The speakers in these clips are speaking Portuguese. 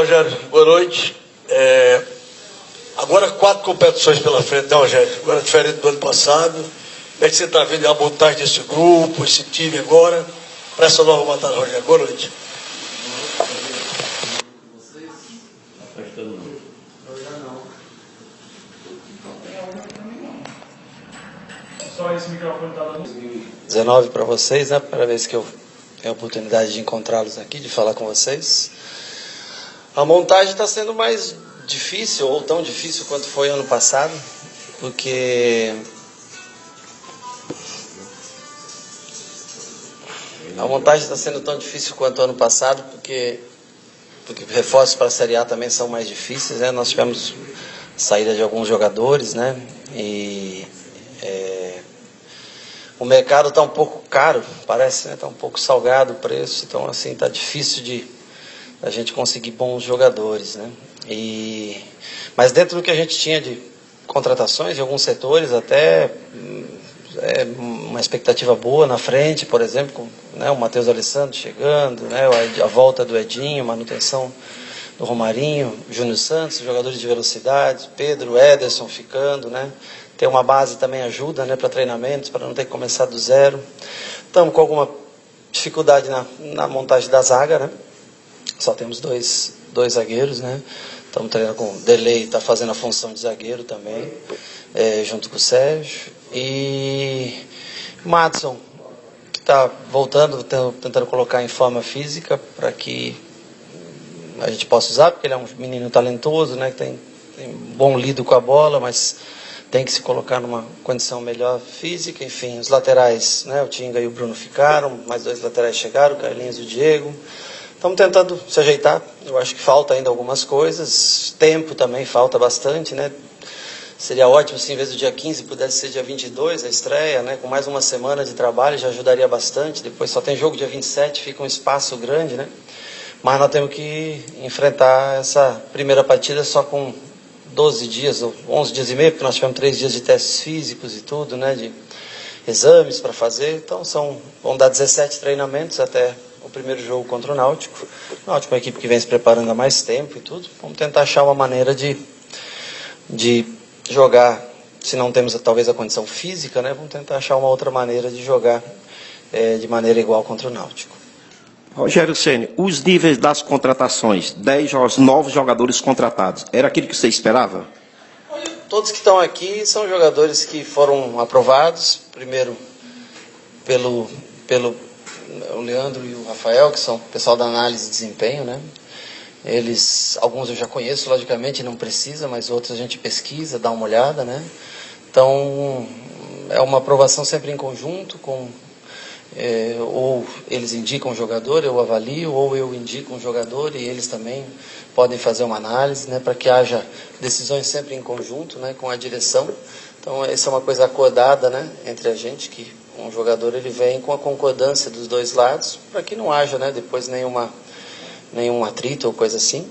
Rogério, boa noite. Agora 4 competições pela frente, né, Rogério? Agora diferente do ano passado. Como é que você está vendo a montagem desse grupo, esse time agora, para essa nova batalha, Rogério? Boa noite. Só esse microfone está dando. 19 para vocês, né? Primeira vez que eu tenho a oportunidade de encontrá-los aqui, de falar com vocês. A montagem está sendo mais difícil, ou tão difícil quanto foi ano passado, porque a montagem está sendo tão difícil quanto ano passado, porque reforços para a Série A também são mais difíceis, né? Nós tivemos saída de alguns jogadores, né? E o mercado está um pouco caro, parece, né? Está um pouco salgado o preço, então assim está difícil de a gente conseguir bons jogadores, né? Mas dentro do que a gente tinha de contratações, em alguns setores até uma expectativa boa na frente, por exemplo, com, né, o Matheus Alessandro chegando, né, a volta do Edinho, manutenção do Romarinho, Júnior Santos, jogadores de velocidade, Pedro, Ederson ficando, né? Ter uma base também ajuda, né, para treinamentos, para não ter que começar do zero. Estamos com alguma dificuldade na montagem da zaga, né? Só temos dois zagueiros, né? Estamos treinando com o Delay, está fazendo a função de zagueiro também, junto com o Sérgio. E Madison, que está voltando, tentando colocar em forma física para que a gente possa usar, porque ele é um menino talentoso, né? Que tem bom lido com a bola, mas tem que se colocar numa condição melhor física. Enfim, os laterais, né? O Tinga e o Bruno ficaram, mais 2 laterais chegaram, o Carlinhos e o Diego. Estamos tentando se ajeitar. Eu acho que falta ainda algumas coisas. Tempo também falta bastante, né? Seria ótimo se em vez do dia 15 pudesse ser dia 22 a estreia, né? Com mais uma semana de trabalho já ajudaria bastante. Depois só tem jogo dia 27, fica um espaço grande, né? Mas nós temos que enfrentar essa primeira partida só com 12 dias, ou 11 dias e meio, porque nós tivemos 3 dias de testes físicos e tudo, né? De exames para fazer. Então vão dar 17 treinamentos até o primeiro jogo contra o Náutico. O Náutico é uma equipe que vem se preparando há mais tempo e tudo. Vamos tentar achar uma maneira de jogar, se não temos talvez a condição física, né? Vamos tentar achar uma outra maneira de jogar de maneira igual contra o Náutico. Rogério Ceni, os níveis das contratações, 10 novos jogadores contratados, era aquilo que você esperava? Todos que estão aqui são jogadores que foram aprovados, primeiro pelo o Leandro e o Rafael, que são o pessoal da análise de desempenho, né? Alguns eu já conheço, logicamente, não precisa, mas outros a gente pesquisa, dá uma olhada, né? Então, é uma aprovação sempre em conjunto, ou eles indicam o jogador, eu avalio, ou eu indico um jogador e eles também podem fazer uma análise, né? Para que haja decisões sempre em conjunto, né? Com a direção. Então, essa é uma coisa acordada, né? Entre a gente, que um jogador ele vem com a concordância dos dois lados, para que não haja, né? Depois nenhum atrito ou coisa assim.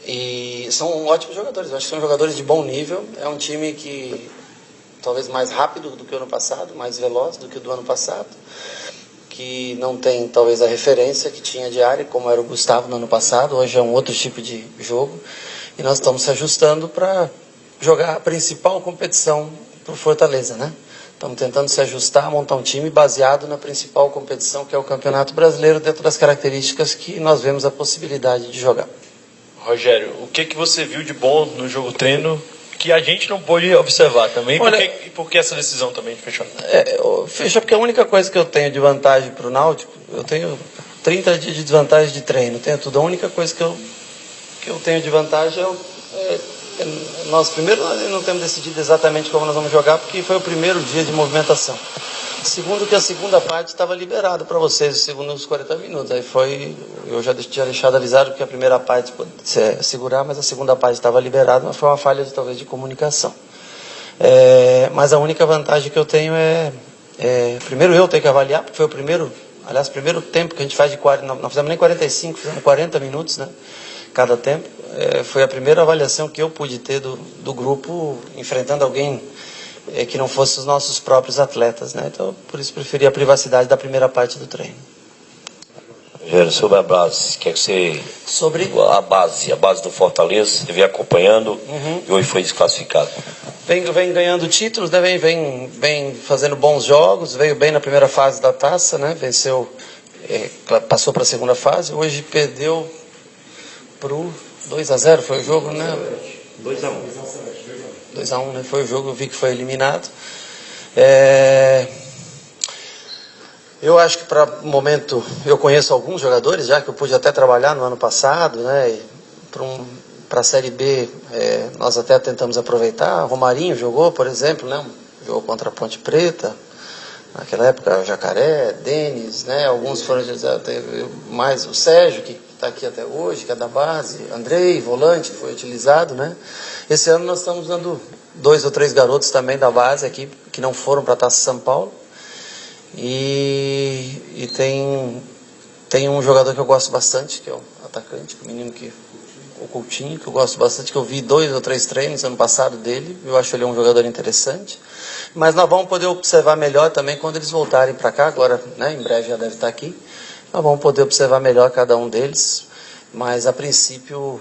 E são ótimos jogadores, eu acho que são jogadores de bom nível. É um time que talvez mais rápido do que o ano passado, mais veloz do que o do ano passado, que não tem talvez a referência que tinha de área, como era o Gustavo no ano passado. Hoje é um outro tipo de jogo e nós estamos se ajustando para jogar a principal competição para o Fortaleza, né? Estamos tentando se ajustar, montar um time baseado na principal competição, que é o Campeonato Brasileiro, dentro das características que nós vemos a possibilidade de jogar. Rogério, o que você viu de bom no jogo treino que a gente não pôde observar também? E por que essa decisão também de fechar? Fechou porque a única coisa que eu tenho de vantagem para o Náutico, eu tenho 30 dias de desvantagem de treino, tenho tudo. A única coisa que eu tenho de vantagem nós primeiro não temos decidido exatamente como nós vamos jogar, porque foi o primeiro dia de movimentação. Segundo, que a segunda parte estava liberada para vocês, os segundos 40 minutos. Eu já tinha deixado avisado que a primeira parte pode segurar, mas a segunda parte estava liberada, mas foi uma falha talvez de comunicação. Mas a única vantagem que eu tenho primeiro eu tenho que avaliar, porque foi o primeiro tempo que a gente faz de 40, não fizemos nem 45, fizemos 40 minutos, né? Cada tempo. Foi a primeira avaliação que eu pude ter do grupo, enfrentando alguém que não fosse os nossos próprios atletas, né? Então, por isso preferi a privacidade da primeira parte do treino. Rogério, sobre a base, quer que você... Sobre? A base do Fortaleza, você vem acompanhando e hoje foi desclassificado. Vem ganhando títulos, né? Vem fazendo bons jogos, veio bem na primeira fase da taça, né? Venceu, passou para a segunda fase, hoje perdeu pro 2-0, foi o jogo, né? 2-1, né? Foi o jogo, eu vi que foi eliminado. Eu acho que para o momento, eu conheço alguns jogadores, já que eu pude até trabalhar no ano passado, né? Para a Série B, nós até tentamos aproveitar. Romarinho jogou, por exemplo, né? Jogou contra a Ponte Preta, naquela época, o Jacaré, Denis, né? Alguns foram, mais o Sérgio, que está aqui até hoje, que é da base, Andrei, volante, que foi utilizado, né? Esse ano nós estamos dando 2 ou 3 garotos também da base aqui, que não foram para a Taça São Paulo. E tem um jogador que eu gosto bastante, que é o atacante, o menino o Coutinho, que eu gosto bastante, que eu vi 2 ou 3 treinos ano passado dele, eu acho ele um jogador interessante. Mas nós vamos poder observar melhor também quando eles voltarem para cá, agora, né, em breve já deve estar aqui. Nós vamos poder observar melhor cada um deles, mas a princípio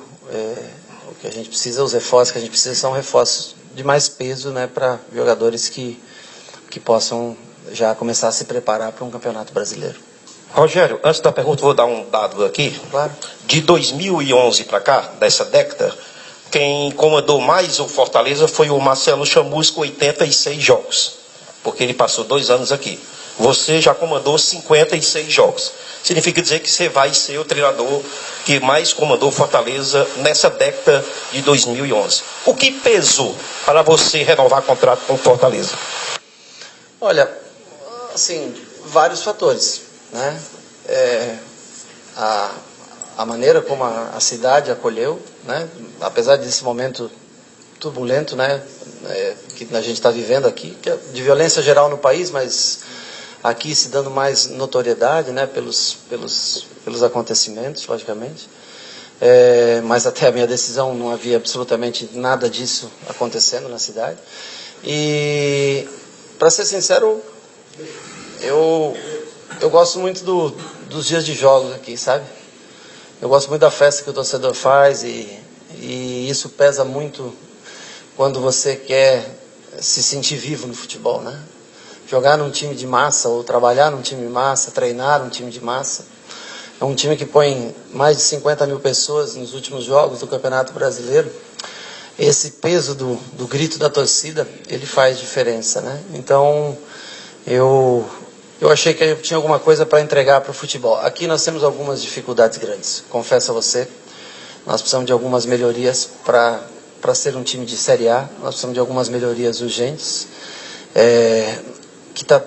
o que a gente precisa, os reforços que a gente precisa são reforços de mais peso, né, para jogadores que possam já começar a se preparar para um campeonato brasileiro. Rogério, antes da pergunta, vou dar um dado aqui. Claro. De 2011 para cá, dessa década, quem comandou mais o Fortaleza foi o Marcelo Chamusco, 86 jogos, porque ele passou 2 anos aqui. Você já comandou 56 jogos. Significa dizer que você vai ser o treinador que mais comandou Fortaleza nessa década de 2011. O que pesou para você renovar contrato com Fortaleza? Olha, assim, vários fatores, né? A maneira como a cidade acolheu, né? Apesar desse momento turbulento, né? Que a gente está vivendo aqui, que é de violência geral no país, mas aqui se dando mais notoriedade, né? Pelos acontecimentos, logicamente. Mas até a minha decisão não havia absolutamente nada disso acontecendo na cidade. E, para ser sincero, eu gosto muito dos dias de jogos aqui, sabe? Eu gosto muito da festa que o torcedor faz e isso pesa muito quando você quer se sentir vivo no futebol, né? Jogar num time de massa ou trabalhar num time de massa, treinar num time de massa. É um time que põe mais de 50 mil pessoas nos últimos jogos do Campeonato Brasileiro. Esse peso do grito da torcida, ele faz diferença, né? Então, eu achei que eu tinha alguma coisa para entregar para o futebol. Aqui nós temos algumas dificuldades grandes, confesso a você. Nós precisamos de algumas melhorias para ser um time de Série A. Nós precisamos de algumas melhorias urgentes, que está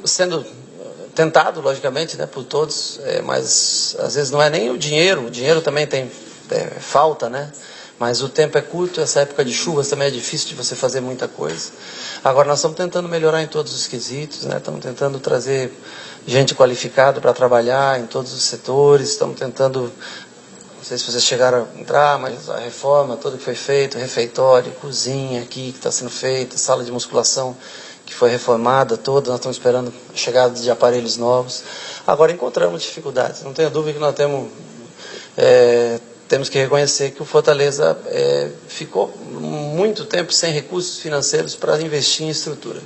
sendo tentado, logicamente, né, por todos, mas às vezes não é nem o dinheiro também tem falta, né? Mas o tempo é curto, essa época de chuvas também é difícil de você fazer muita coisa. Agora nós estamos tentando melhorar em todos os quesitos, né? Estamos tentando trazer gente qualificada para trabalhar em todos os setores, estamos tentando, não sei se vocês chegaram a entrar, mas a reforma, tudo que foi feito, refeitório, cozinha aqui que está sendo feita, sala de musculação que foi reformada toda, nós estamos esperando a chegada de aparelhos novos. Agora encontramos dificuldades, não tenho dúvida que nós temos que reconhecer que o Fortaleza ficou muito tempo sem recursos financeiros para investir em estrutura.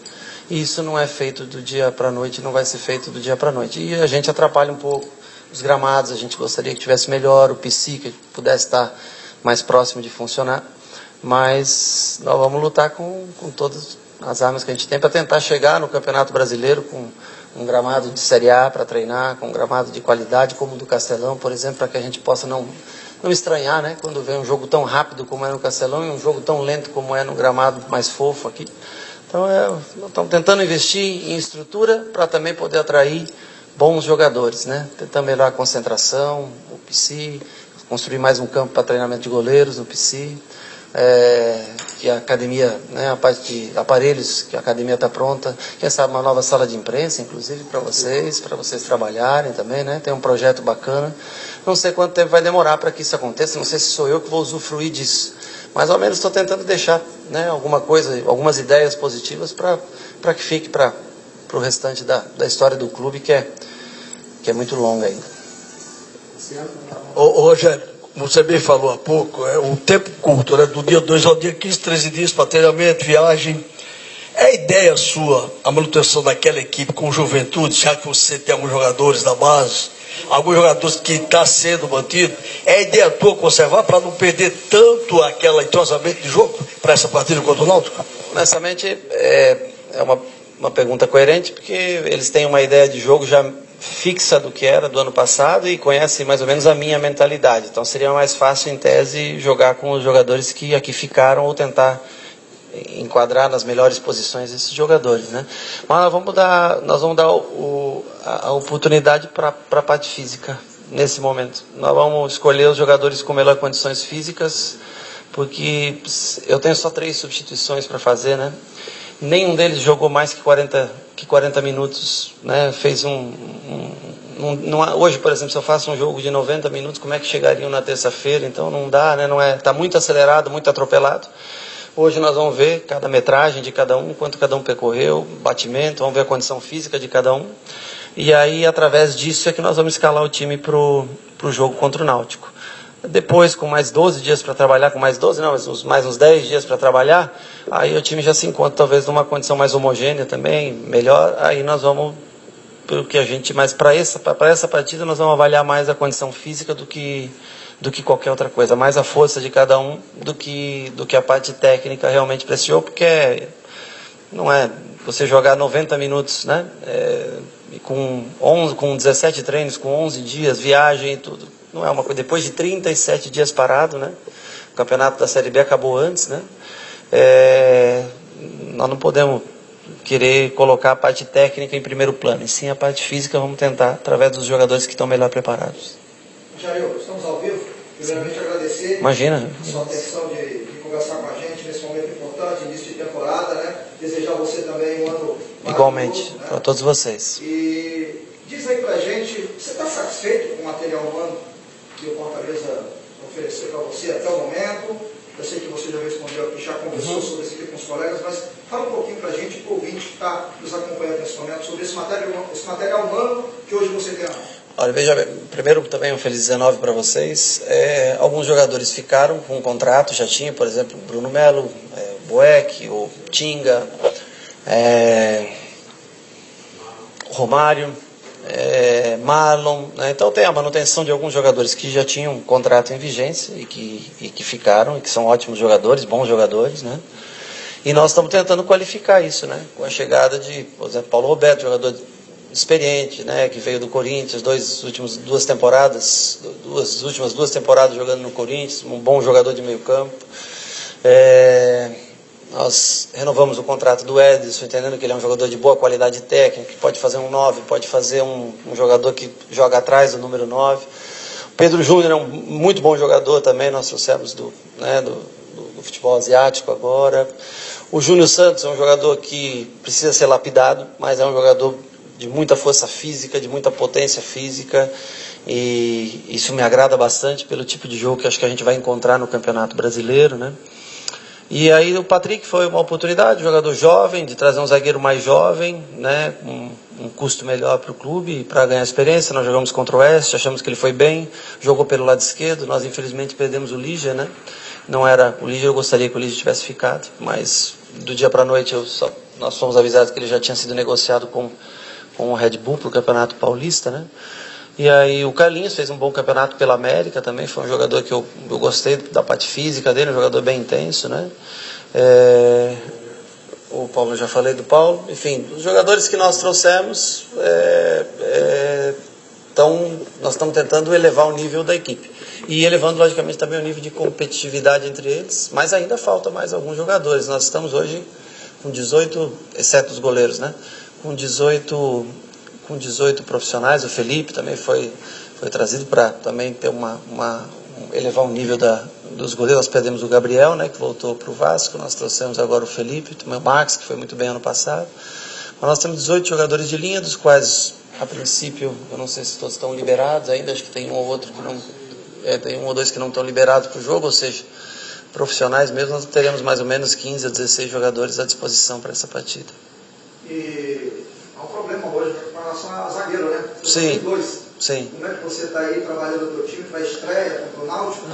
E isso não é feito do dia para a noite, não vai ser feito do dia para a noite. E a gente atrapalha um pouco os gramados, a gente gostaria que tivesse melhor, o PC que pudesse estar mais próximo de funcionar. Mas nós vamos lutar com todas as armas que a gente tem para tentar chegar no Campeonato Brasileiro com um gramado de Série A para treinar, com um gramado de qualidade como o do Castelão, por exemplo, para que a gente possa não estranhar, né, quando vem um jogo tão rápido como é no Castelão e um jogo tão lento como é no gramado mais fofo aqui. Então, nós estamos tentando investir em estrutura para também poder atrair bons jogadores, né? Tentando melhorar a concentração, o PC, construir mais um campo para treinamento de goleiros no PC, que a academia, né, a parte de aparelhos, que a academia está pronta, quem sabe uma nova sala de imprensa, inclusive para vocês trabalharem também, né? Tem um projeto bacana. Não sei quanto tempo vai demorar para que isso aconteça, não sei se sou eu que vou usufruir disso. Mais ou menos estou tentando deixar, né, alguma coisa, algumas ideias positivas para que fique para o restante da história do clube, que é muito longa ainda. Ô, Rogério, como você bem falou há pouco, o tempo curto, né? Do dia 2 ao dia 15, 13 dias para treinamento, viagem. É ideia sua a manutenção daquela equipe com juventude, já que você tem alguns jogadores da base, alguns jogadores que estão sendo mantidos, é ideia tua conservar para não perder tanto aquele entrosamento de jogo para essa partida contra o Náutico? Honestamente, é uma pergunta coerente, porque eles têm uma ideia de jogo já fixa do que era do ano passado e conhecem mais ou menos a minha mentalidade. Então seria mais fácil, em tese, jogar com os jogadores que aqui ficaram ou tentar enquadrar nas melhores posições esses jogadores, né? Mas nós vamos dar a oportunidade para a parte física nesse momento. Nós vamos escolher os jogadores com melhores condições físicas, porque eu tenho só 3 substituições para fazer, né? Nenhum deles jogou mais que 40 minutos, né? Fez hoje, por exemplo, se eu faço um jogo de 90 minutos, como é que chegariam na terça-feira? Então não dá, né? Tá muito acelerado, muito atropelado. Hoje nós vamos ver cada metragem de cada um, quanto cada um percorreu, batimento, vamos ver a condição física de cada um. E aí, através disso, é que nós vamos escalar o time para o jogo contra o Náutico. Depois, com mais 12 dias para trabalhar, mais uns 10 dias para trabalhar, aí o time já se encontra talvez numa condição mais homogênea também, melhor. Aí nós vamos, mas para essa partida nós vamos avaliar mais a condição física do que qualquer outra coisa, mais a força de cada um do que a parte técnica realmente para esse jogo, porque não é você jogar 90 minutos, né? Com 17 treinos, com 11 dias, viagem e tudo. Não é uma coisa. Depois de 37 dias parado, né? O campeonato da Série B acabou antes, né? Nós não podemos querer colocar a parte técnica em primeiro plano, e sim a parte física vamos tentar através dos jogadores que estão melhor preparados. Jair, estamos ao vivo. Primeiramente agradecer a sua atenção de conversar com a gente nesse momento importante, início de temporada, né? Desejar a você também um ano igualmente, né? para todos vocês. E diz aí pra gente, você está satisfeito com o material humano que o Fortaleza ofereceu para você até o momento? Eu sei que você já respondeu aqui, já conversou sobre isso aqui com os colegas, mas fala um pouquinho pra gente, pro ouvinte que está nos acompanhando nesse momento, sobre esse material humano que hoje você tem. Olha, veja bem, primeiro também um feliz 19 para vocês. Alguns jogadores ficaram com um contrato, já tinha, por exemplo, o Bruno Melo, o Boeck, o Tinga, o Romário, Marlon, né? Então tem a manutenção de alguns jogadores que já tinham um contrato em vigência e que ficaram, e que são ótimos jogadores, bons jogadores, né? E nós estamos tentando qualificar isso, né? Com a chegada de, por exemplo, Paulo Roberto, jogador experiente, né, que veio do Corinthians, as últimas duas temporadas jogando no Corinthians, um bom jogador de meio campo. Nós renovamos o contrato do Edson, entendendo que ele é um jogador de boa qualidade técnica, que pode fazer um 9, pode fazer um jogador que joga atrás do número 9. O Pedro Júnior é um muito bom jogador também, nós trouxemos do futebol asiático agora. O Júnior Santos é um jogador que precisa ser lapidado, mas é um jogador de muita força física, de muita potência física, e isso me agrada bastante pelo tipo de jogo que acho que a gente vai encontrar no Campeonato Brasileiro, né? E aí o Patrick foi uma oportunidade, jogador jovem, de trazer um zagueiro mais jovem, né, com um custo melhor para o clube, para ganhar experiência. Nós jogamos contra o Oeste, achamos que ele foi bem, jogou pelo lado esquerdo, nós infelizmente perdemos o Lígia, né? Não era o Lígia, eu gostaria que o Lígia tivesse ficado, mas do dia para a noite nós fomos avisados que ele já tinha sido negociado com o Red Bull para o Campeonato Paulista, né? E aí o Carlinhos fez um bom campeonato pela América também, foi um jogador que eu gostei da parte física dele, um jogador bem intenso, né? O Paulo, já falei do Paulo. Enfim, os jogadores que nós trouxemos, nós estamos tentando elevar o nível da equipe. E elevando, logicamente, também o nível de competitividade entre eles, mas ainda falta mais alguns jogadores. Nós estamos hoje com 18, exceto os goleiros, né? Com 18 profissionais. O Felipe também foi trazido para também ter elevar o nível dos goleiros. Nós perdemos o Gabriel, né, que voltou para o Vasco. Nós trouxemos agora o Felipe, também o Max, que foi muito bem ano passado. Mas nós temos 18 jogadores de linha, dos quais, a princípio, eu não sei se todos estão liberados ainda, acho que tem um ou outro que não, tem um ou dois que não estão liberados para o jogo, ou seja, profissionais mesmo. Nós teremos mais ou menos 15 a 16 jogadores à disposição para essa partida. E há um problema hoje com relação a zagueiro, né? Você Sim. tem dois. Sim. Como é que você está aí trabalhando no teu time para a estreia contra o Náutico?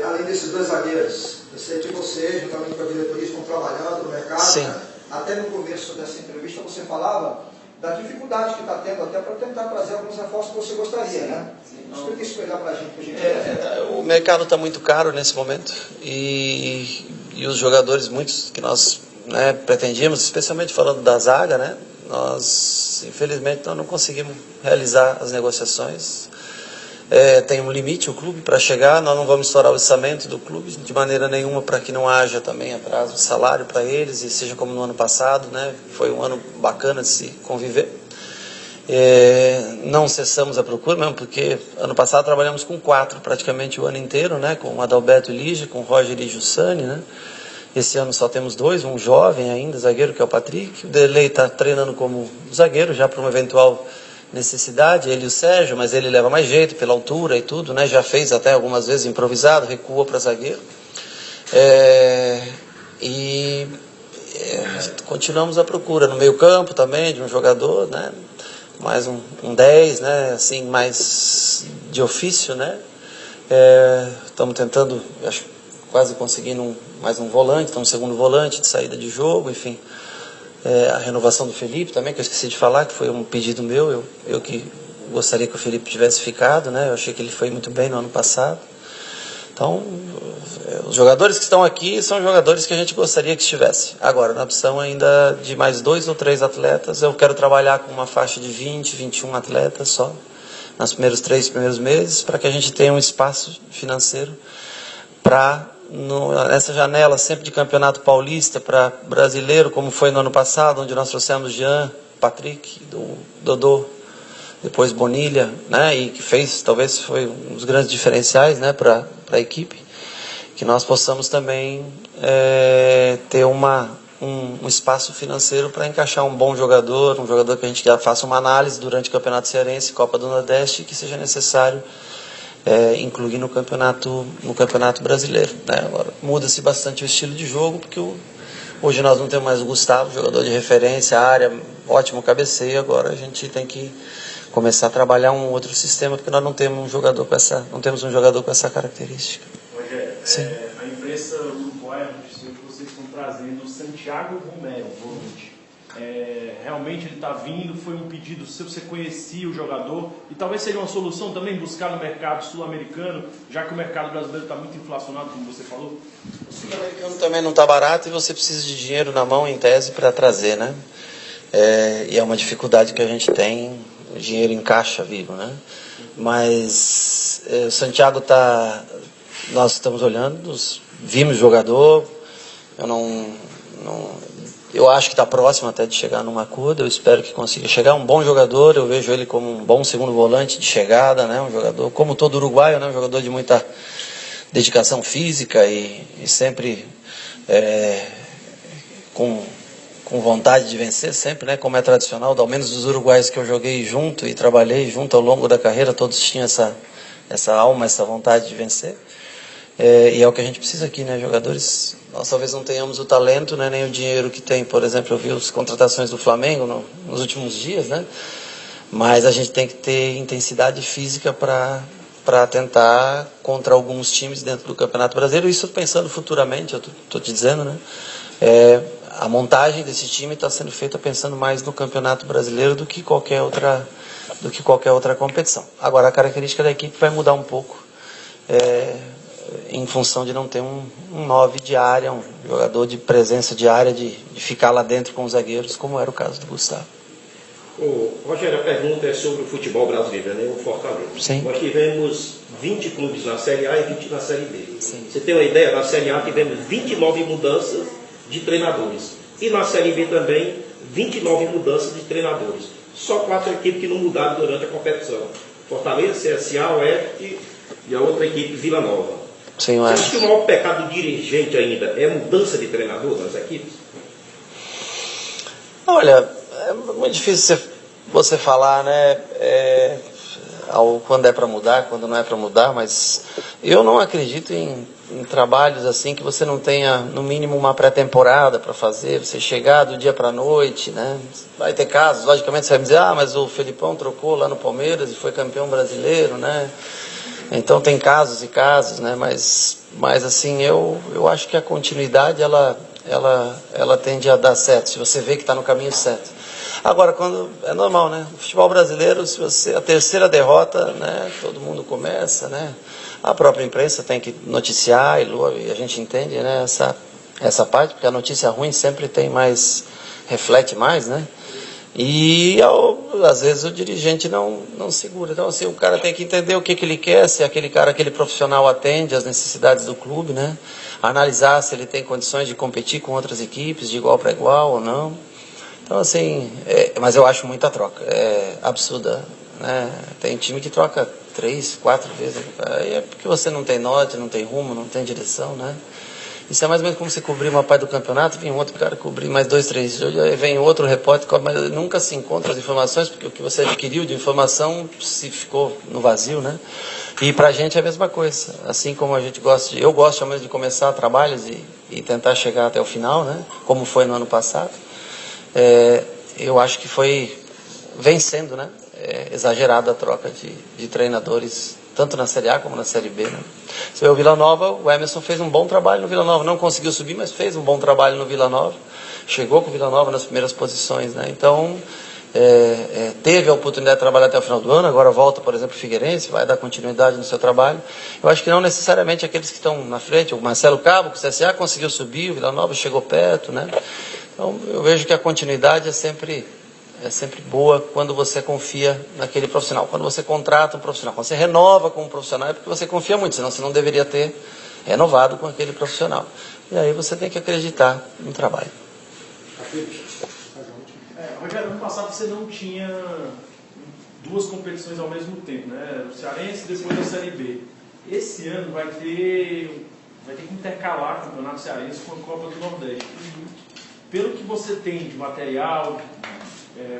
Além desses dois zagueiros, eu sei que você, juntamente com a diretoria, estão trabalhando no mercado. Sim. Né? Até no começo dessa entrevista você falava da dificuldade que está tendo até para tentar trazer alguns reforços que você gostaria, né? Explica isso para a gente, por gentileza. O mercado está muito caro nesse momento e os jogadores, muitos que nós pretendíamos, especialmente falando da zaga, né? Nós, infelizmente, não conseguimos realizar as negociações. Tem um limite o clube para chegar, nós não vamos estourar o orçamento do clube de maneira nenhuma para que não haja também atraso de salário para eles e seja como no ano passado, né? Foi um ano bacana de se conviver. Não cessamos a procura mesmo, porque ano passado trabalhamos com 4 praticamente o ano inteiro, né? Com o Adalberto e Lígia, com o Roger e Jussani, né? Esse ano só temos 2, um jovem ainda, zagueiro, que é o Patrick. O Derlei está treinando como zagueiro, já para uma eventual necessidade, ele e o Sérgio, mas ele leva mais jeito pela altura e tudo, né? Já fez até algumas vezes improvisado, recua para zagueiro. Continuamos a procura no meio campo também de um jogador, né? Mais um 10, né? Assim, mais de ofício, né? Estamos tentando, acho, quase conseguindo mais um volante, um segundo volante de saída de jogo, enfim. A renovação do Felipe também, que eu esqueci de falar, que foi um pedido meu, eu que gostaria que o Felipe tivesse ficado, né? Eu achei que ele foi muito bem no ano passado. Então, os jogadores que estão aqui são jogadores que a gente gostaria que estivesse. Agora, na opção ainda de mais 2 ou 3 atletas, eu quero trabalhar com uma faixa de 20, 21 atletas só, nos primeiros meses, para que a gente tenha um espaço financeiro para, nessa janela sempre de campeonato paulista para brasileiro, como foi no ano passado, onde nós trouxemos Jean, Patrick, Dodô, depois Bonilha, né, e que fez, talvez foi um dos grandes diferenciais, né, para a equipe, que nós possamos também ter um espaço financeiro para encaixar um bom jogador, um jogador que a gente já faça uma análise durante o Campeonato Cearense, Copa do Nordeste, que seja necessário incluir no campeonato brasileiro, né? Agora, muda-se bastante o estilo de jogo, porque hoje nós não temos mais o Gustavo, jogador de referência, área, ótimo cabeceio. Agora a gente tem que começar a trabalhar um outro sistema, porque nós não temos um jogador com essa característica. Rogério, Sim. A imprensa uruguaia noticiou que vocês estão trazendo o Santiago Romero, volante. Realmente ele está vindo, foi um pedido seu, você conhecia o jogador, e talvez seria uma solução também buscar no mercado sul-americano, já que o mercado brasileiro está muito inflacionado, como você falou? O sul-americano também não está barato e você precisa de dinheiro na mão, em tese, para trazer, né? E é uma dificuldade que a gente tem, o dinheiro em caixa vivo, né? Mas o Santiago nós estamos olhando, vimos o jogador, eu acho que está próximo até de chegar num acordo, eu espero que consiga chegar. Um bom jogador, eu vejo ele como um bom segundo volante de chegada, né? Um jogador, como todo uruguaio, né? Um jogador de muita dedicação física e sempre com vontade de vencer, sempre, né? Como é tradicional, ao menos dos uruguaios que eu joguei junto e trabalhei junto ao longo da carreira, todos tinham essa alma, essa vontade de vencer. E é o que a gente precisa aqui, né? Jogadores, nós talvez não tenhamos o talento, né? Nem o dinheiro que tem. Por exemplo, eu vi as contratações do Flamengo nos últimos dias, né? Mas a gente tem que ter intensidade física para tentar contra alguns times dentro do Campeonato Brasileiro. Isso pensando futuramente, eu estou te dizendo, né? A montagem desse time está sendo feita pensando mais no Campeonato Brasileiro do que qualquer outra competição. Agora, a característica da equipe vai mudar um pouco. Em função de não ter um 9 de área, um jogador de presença de área, de ficar lá dentro com os zagueiros, como era o caso do Gustavo. Rogério, a pergunta é sobre o futebol brasileiro, né? O Fortaleza. Sim. Nós tivemos 20 clubes na Série A e 20 na Série B. Sim. Você tem uma ideia? Na Série A tivemos 29 mudanças de treinadores. E na Série B também, 29 mudanças de treinadores. Só 4 equipes que não mudaram durante a competição. Fortaleza, CSA, Oeste e a outra equipe, Vila Nova. Sim, Você acha que o maior pecado do dirigente ainda é mudança de treinador nas equipes? Olha, é muito difícil você falar, né? Quando é para mudar, quando não é para mudar, mas eu não acredito em em trabalhos assim que você não tenha no mínimo uma pré-temporada para fazer, você chegar do dia para a noite, né? Vai ter casos, logicamente você vai me dizer, mas o Felipão trocou lá no Palmeiras e foi campeão brasileiro, né? Então tem casos e casos, né? Mas assim, eu acho que a continuidade ela tende a dar certo, se você vê que está no caminho certo. Agora, quando é normal, né? O futebol brasileiro, se você a terceira derrota, né? Todo mundo começa, né? A própria imprensa tem que noticiar e a gente entende, né? Essa parte, porque a notícia ruim sempre tem mais, reflete mais, né? E às vezes o dirigente não segura. Então, assim, o cara tem que entender o que ele quer, se aquele profissional atende às necessidades do clube, né? Analisar se ele tem condições de competir com outras equipes de igual para igual ou não. Então, assim, mas eu acho muita troca, é absurda, né? Tem time que troca 3, 4 vezes, aí é porque você não tem norte, não tem rumo, não tem direção, né? Isso é mais ou menos como você cobrir uma parte do campeonato, vem outro cara cobrir mais 2, 3 jogos, aí vem outro repórter, mas nunca se encontra as informações, porque o que você adquiriu de informação se ficou no vazio, né? E pra gente é a mesma coisa, assim como a gente eu gosto mesmo de começar trabalhos e tentar chegar até o final, né? Como foi no ano passado. Eu acho que vem sendo, né? Exagerada a troca de treinadores, tanto na Série A como na Série B, né? Você vê o Vila Nova, o Emerson fez um bom trabalho no Vila Nova, não conseguiu subir, mas fez um bom trabalho no Vila Nova, chegou com o Vila Nova nas primeiras posições, né? Então, teve a oportunidade de trabalhar até o final do ano, agora volta, por exemplo, o Figueirense, vai dar continuidade no seu trabalho. Eu acho que não necessariamente aqueles que estão na frente, o Marcelo Cabo, que o CSA conseguiu subir, o Vila Nova chegou perto, né? Então, eu vejo que a continuidade é sempre boa quando você confia naquele profissional. Quando você contrata um profissional, quando você renova com um profissional, é porque você confia muito, senão você não deveria ter renovado com aquele profissional. E aí você tem que acreditar no trabalho. Rogério, ano passado você não tinha 2 competições ao mesmo tempo, né? O Cearense e depois a Série B. Esse ano vai ter que intercalar o Campeonato Cearense com a Copa do Nordeste. Pelo que você tem de material,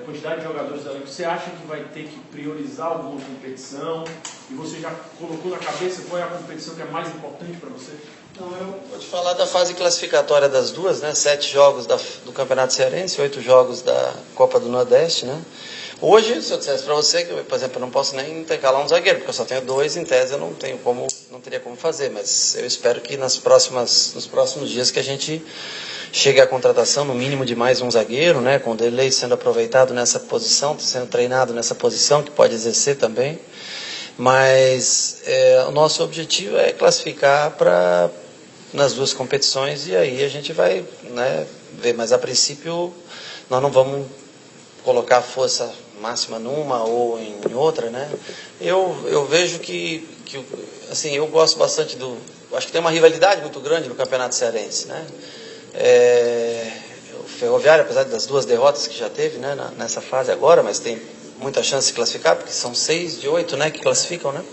quantidade de jogadores da liga, você acha que vai ter que priorizar alguma competição? E você já colocou na cabeça qual é a competição que é mais importante para você? Não, eu vou te falar da fase classificatória das duas, né? 7 jogos do Campeonato Cearense, 8 jogos da Copa do Nordeste, né? Hoje, se eu dissesse para você que, por exemplo, eu não posso nem intercalar um zagueiro, porque eu só tenho 2, em tese eu não teria como fazer, mas eu espero que nos próximos dias que a gente chegue à contratação, no mínimo, de mais um zagueiro, né? Com o Derlei sendo aproveitado nessa posição, sendo treinado nessa posição, que pode exercer também. Mas o nosso objetivo é classificar nas 2 competições, e aí a gente vai, né, ver, mas a princípio nós não vamos colocar força máxima numa ou em outra, né? Eu vejo que assim, eu gosto bastante acho que tem uma rivalidade muito grande no Campeonato Cearense, né? O Ferroviário, apesar das 2 derrotas que já teve, né, nessa fase agora, mas tem muita chance de classificar, porque são 6 de 8, né, que classificam, né?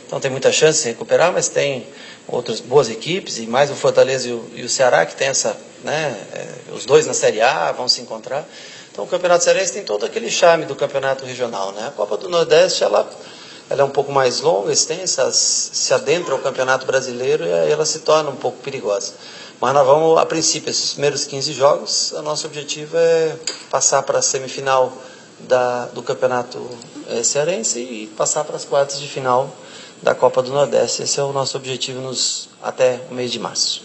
Então tem muita chance de recuperar, mas tem outras boas equipes, e mais o Fortaleza e o Ceará, que tem essa, né, os 2 na Série A vão se encontrar. Então o Campeonato Cearense tem todo aquele charme do campeonato regional, né? A Copa do Nordeste, ela é um pouco mais longa, extensa, se adentra ao Campeonato Brasileiro, e aí ela se torna um pouco perigosa. Mas nós vamos, a princípio, esses primeiros 15 jogos, o nosso objetivo é passar para a semifinal do Campeonato Cearense e passar para as quartas de final da Copa do Nordeste. Esse é o nosso objetivo até o mês de março.